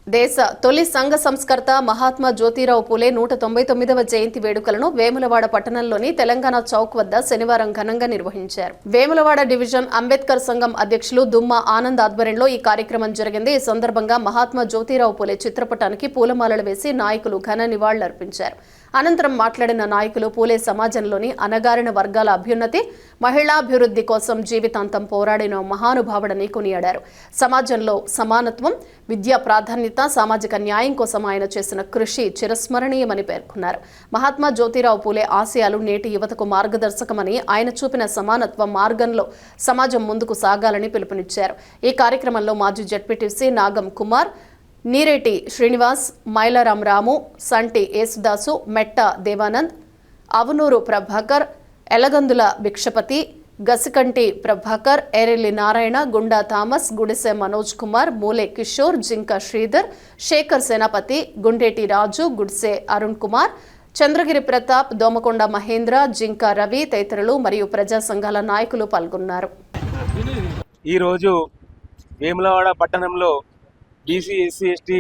దేశ తొలి సంఘ సంస్కర్త మహాత్మా జ్యోతిరావు పూలే 199వ జయంతి వేడుకలను వేములవాడ పట్టణంలోని తెలంగాణ చౌక్ వద్ద శనివారం ఘనంగా నిర్వహించారు. వేములవాడ డివిజన్ అంబేద్కర్ సంఘం అధ్యక్షులు దుమ్మ ఆనంద్ ఆధ్వర్యంలో ఈ కార్యక్రమం జరిగింది. ఈ సందర్భంగా మహాత్మా జ్యోతిరావు పూలే చిత్రపటానికి పూలమాలలు వేసి నాయకులు ఘన నివాళులర్పించారు. అనంతరం మాట్లాడిన నాయకులు పూలే సమాజంలోని అణగారిన వర్గాల అభ్యున్నతి, మహిళాభివృద్ధి కోసం జీవితాంతం పోరాడిన మహానుభావుడని కొనియాడారు. సమాజంలో సమానత్వం, విద్యా ప్రాధాన్యత, సామాజిక న్యాయం కోసం ఆయన చేసిన కృషి చిరస్మరణీయమని పేర్కొన్నారు. మహాత్మా జ్యోతిరావు పూలే ఆశయాలు నేటి యువతకు మార్గదర్శకమని, ఆయన చూపిన సమానత్వ మార్గంలో సమాజం ముందుకు సాగాలని పిలుపునిచ్చారు. ఈ కార్యక్రమంలో మాజీ జడ్పీటీసీ నాగం కుమార్, నీరేటి శ్రీనివాస్, మైలారాం రాము, సంటి యేసుదాసు, మెట్ట దేవానంద్, అవునూరు ప్రభాకర్, ఎలగందుల భిక్షపతి, గసికంటి ప్రభాకర్, ఎరెల్లి నారాయణ, గుండా థామస్, గుడిసె మనోజ్ కుమార్, మూలే కిషోర్, జింక శ్రీధర్, శేఖర్ సేనాపతి, గుండేటి రాజు, గుడిసె అరుణ్ కుమార్, చంద్రగిరి ప్రతాప్, దోమకొండ మహేంద్ర, జింక రవి తదితరులు మరియు ప్రజా సంఘాల నాయకులు పాల్గొన్నారు. ఈరోజు వేములవాడ పట్టణంలో బీసీ, ఎస్సీ, ఎస్టీ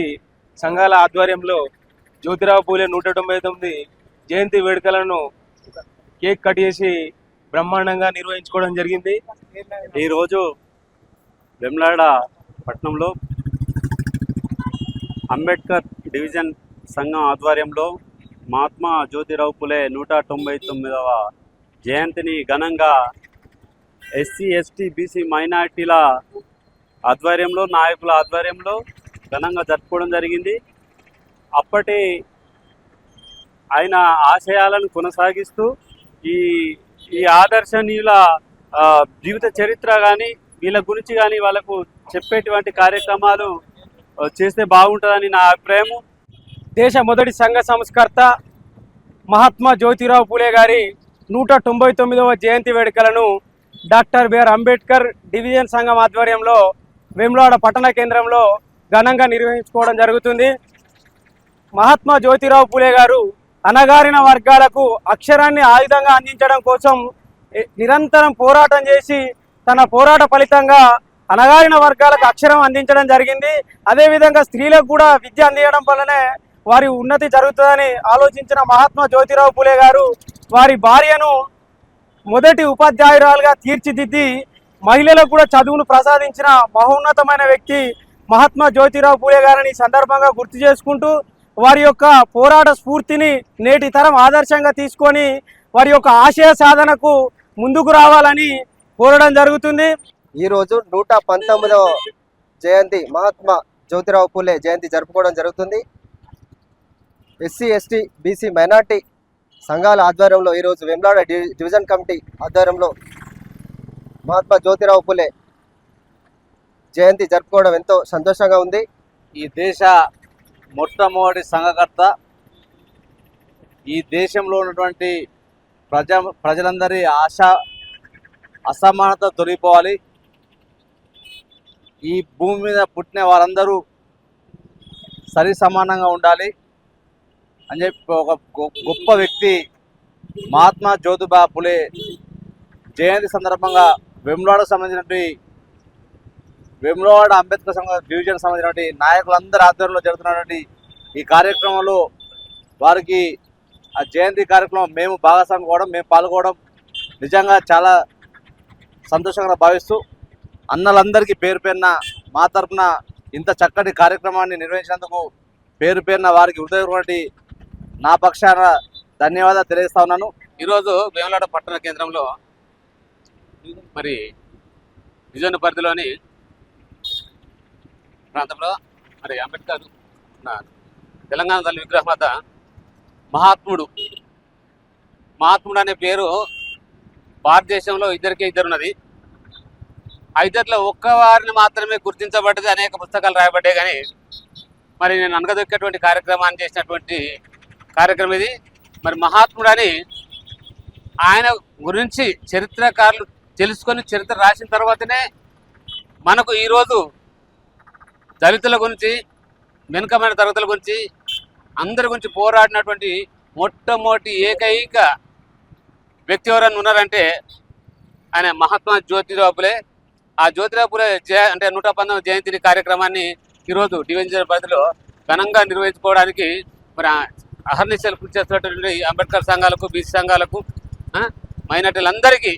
సంఘాల ఆధ్వర్యంలో జ్యోతిరావు పూలే 199 జయంతి వేడుకలను కేక్ కట్ చేసి బ్రహ్మాండంగా నిర్వహించుకోవడం జరిగింది. ఈరోజు వేములవాడ పట్టణంలో అంబేద్కర్ డివిజన్ సంఘం ఆధ్వర్యంలో మహాత్మా జ్యోతిరావు పూలే 199వ జయంతిని ఘనంగా ఎస్సీ, ఎస్టీ, బీసీ మైనార్టీల ఆధ్వర్యంలో, నాయకుల ఆధ్వర్యంలో ఘనంగా జరుపుకోవడం జరిగింది. అప్పటి ఆయన ఆశయాలను కొనసాగిస్తూ ఈ ఆదర్శనీయుల జీవిత చరిత్ర కానీ, వీళ్ళ గురించి కానీ వాళ్ళకు చెప్పేటువంటి కార్యక్రమాలు చేస్తే బాగుంటుందని నా అభిప్రాయము. దేశ మొదటి సంఘ సంస్కర్త మహాత్మా జ్యోతిరావు పూలే గారి 199వ జయంతి వేడుకలను డాక్టర్ బిఆర్ అంబేద్కర్ డివిజన్ సంఘం ఆధ్వర్యంలో వేములవాడ పట్టణ కేంద్రంలో ఘనంగా నిర్వహించుకోవడం జరుగుతుంది. మహాత్మా జ్యోతిరావు పూలే గారు అణగారిన వర్గాలకు అక్షరాన్ని ఆయుధంగా అందించడం కోసం నిరంతరం పోరాటం చేసి, తన పోరాట ఫలితంగా అణగారిన వర్గాలకు అక్షరం అందించడం జరిగింది. అదేవిధంగా స్త్రీలకు కూడా విద్య అందించడం వల్లనే వారి ఉన్నతి జరుగుతుందని ఆలోచించిన మహాత్మా జ్యోతిరావు పూలే గారు వారి భార్యను మొదటి ఉపాధ్యాయురాలుగా తీర్చిదిద్ది మహిళలకు కూడా చదువును ప్రసాదించిన మహోన్నతమైన వ్యక్తి మహాత్మా జ్యోతిరావు పూలే గారిని సందర్భంగా గుర్తు చేసుకుంటూ, వారి యొక్క పోరాట స్ఫూర్తిని నేటి తరం ఆదర్శంగా తీసుకొని వారి యొక్క ఆశయ సాధనకు ముందుకు రావాలని కోరడం జరుగుతుంది. ఈరోజు 119వ జయంతి మహాత్మా జ్యోతిరావు పూలే జయంతి జరుపుకోవడం జరుగుతుంది. ఎస్సీ, ఎస్టీ, బీసీ మైనార్టీ సంఘాల ఆధ్వర్యంలో ఈరోజు వేములవాడ డివిజన్ కమిటీ ఆధ్వర్యంలో మహాత్మా జ్యోతిరావు పూలే జయంతి జరుపుకోవడం ఎంతో సంతోషంగా ఉంది. ఈ దేశ మొట్టమొదటి సంఘకర్త, ఈ దేశంలో ఉన్నటువంటి ప్రజలందరి అసమానత తొలగిపోవాలి, ఈ భూమి మీద పుట్టిన వారందరూ సరి సమానంగా ఉండాలి అని చెప్పి ఒక గొప్ప వ్యక్తి మహాత్మా జ్యోతిబా పూలే జయంతి సందర్భంగా వేములవాడ అంబేద్కర్ సంఘ డివిజన్ సంబంధించినటువంటి నాయకులందరి ఆధ్వర్యంలో జరుగుతున్నటువంటి ఈ కార్యక్రమంలో వారికి ఆ జయంతి కార్యక్రమం మేము భాగస్వామి కావడం, మేము పాల్గొనడం నిజంగా చాలా సంతోషంగా భావిస్తూ, అన్నలందరికీ పేరు పేరున మా తరఫున ఇంత చక్కటి కార్యక్రమాన్ని నిర్వహించినందుకు పేరు పేరున వారికి హృదయపూర్వక నా పక్షాన ధన్యవాదాలు తెలియజేస్తా ఉన్నాను. ఈరోజు వేములవాడ పట్టణ కేంద్రంలో మరి డివిజన్ పరిధిలోని ప్రాంతంలో మరి అంబేద్కర్ తెలంగాణ తల్లి విగ్రహం వద్ద మహాత్ముడు అనే పేరు భారతదేశంలో ఇద్దరు ఉన్నది. ఆ ఇద్దరిలో ఒక్కవారిని మాత్రమే గుర్తించబడ్డది. అనేక పుస్తకాలు రాయబడ్డాయి, కానీ మరి నేను అనగదొక్కేటువంటి కార్యక్రమాన్ని చేసినటువంటి కార్యక్రమం ఇది. మరి మహాత్ముడు అని ఆయన గురించి చరిత్రకారులు తెలుసుకొని చరిత్ర రాసిన తర్వాతనే మనకు ఈరోజు దళితుల గురించి, వెనుకమైన తరగతుల గురించి, అందరి గురించి పోరాడినటువంటి మొట్టమొదటి ఏకైక వ్యక్తి ఎవరైనా ఉన్నారంటే ఆయన మహాత్మా జ్యోతిరావు పూలే. ఆ జ్యోతిరావు పూలే అంటే 119వ జయంతి కార్యక్రమాన్ని ఈరోజు డివిజన్ పరిధిలో ఘనంగా నిర్వహించుకోవడానికి మరి అహర్నిశలు కృషి చేస్తున్నటువంటి అంబేద్కర్ సంఘాలకు, బీసీ సంఘాలకు, మైనార్టీలందరికీ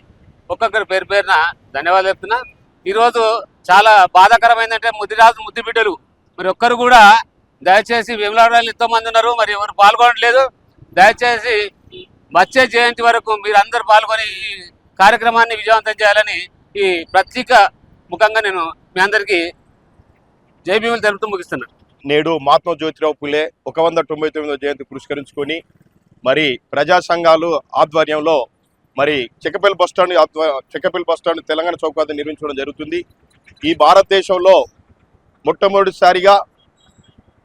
ఒక్కొక్కరి పేరు పేరున ధన్యవాదాలు చెప్తున్నా. ఈరోజు చాలా బాధాకరమైందంటే ముద్దు బిడ్డలు మరి ఒక్కరు కూడా దయచేసి వేములవాడలో ఎంతో మంది ఉన్నారు, మరి ఎవరు పాల్గొనట్లేదు. దయచేసి వచ్చే జయంతి వరకు మీరు అందరూ పాల్గొని ఈ కార్యక్రమాన్ని విజయవంతం చేయాలని ఈ ప్రత్యేక ముఖంగా నేను మీ అందరికీ జై భీములు తెలుపుతూ ముగిస్తున్నాను. నేడు మహాత్మా జ్యోతిరావు పులే 199వ జయంతి పురస్కరించుకొని మరి ప్రజా సంఘాలు ఆధ్వర్యంలో మరి చెక్కపల్లి బస్టాండ్ తెలంగాణ చౌక్ వద్ద నిర్మించడం జరుగుతుంది. ఈ భారతదేశంలో మొట్టమొదటిసారిగా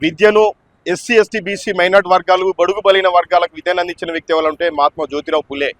విద్యను ఎస్సీ, ఎస్టీ, బీసీ, మైనార్టీ వర్గాలు, బడుగు బలైన వర్గాలకు విద్యను అందించిన వ్యక్తి ఎవరంటే మహాత్మా జ్యోతిరావు పులే.